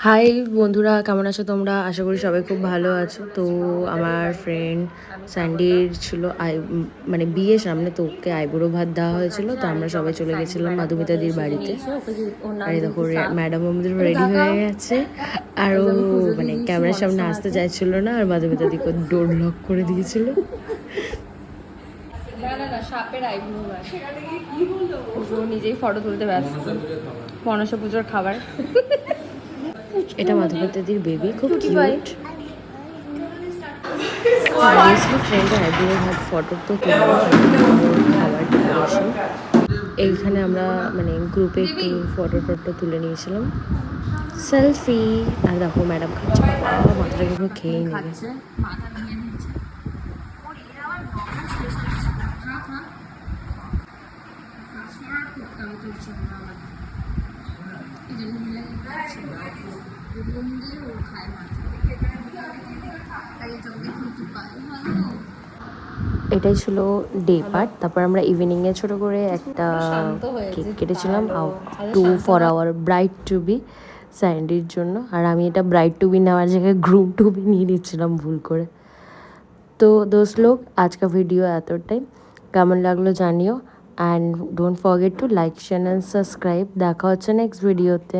High বন্ধুরা, কেমন আছো তোমরা? আশা করি সবাই খুব ভালো আছো। তো আমার ফ্রেন্ড স্যান্ডির ছিল মানে বিয়ে সামনে, তো ওকে আইবুড়ো ভাত দেওয়া হয়েছিল। তো আমরা সবাই চলে গেছিলাম মাধুমিতাদির বাড়িতে। আর এই দেখো ম্যাডাম আমাদের রেডি হয়ে গেছে। আর ও মানে ক্যামেরার সামনে আসতে চাইছিল না, আর মাধুমিতাদিকে ডোর লক করে দিয়েছিল। সাপের নিজেই ফটো তুলতে ব্যস্ত। মনসা পুজোর খাবার। এটা মাধুমিতাদির বেবি, খুব কিউট। অবভিয়াসলি ফ্রেন্ডের আইবুড়ো ভাত ফটো তো তুলবো, খাবার ডেকোরেশন। এইখানে আমরা মানে গ্রুপে একটু ফটো টটো তুলে নিয়েছিলাম, সেলফি। আর দেখো ম্যাডাম খাচ্ছে, বাবা মাথাটাকে পুরো খেয়ে নেবে। এটাই ছিল ডে পার্ট। তারপর আমরা ইভিনিংয়ে ছোট করে একটা কেক কেটেছিলাম, 2 for our bride to be স্যান্ডির জন্য। আর আমি এটা ব্রাইড টু বি নেওয়ার জায়গায় গ্রুম টু বি নিয়ে নিচ্ছিলাম ভুল করে। তো দোস্ত লোক, আজকা ভিডিও এতটাই। কেমন লাগলো জানিও, and don't forget to like, share and subscribe. দেখা হচ্ছে নেক্সট ভিডিওতে।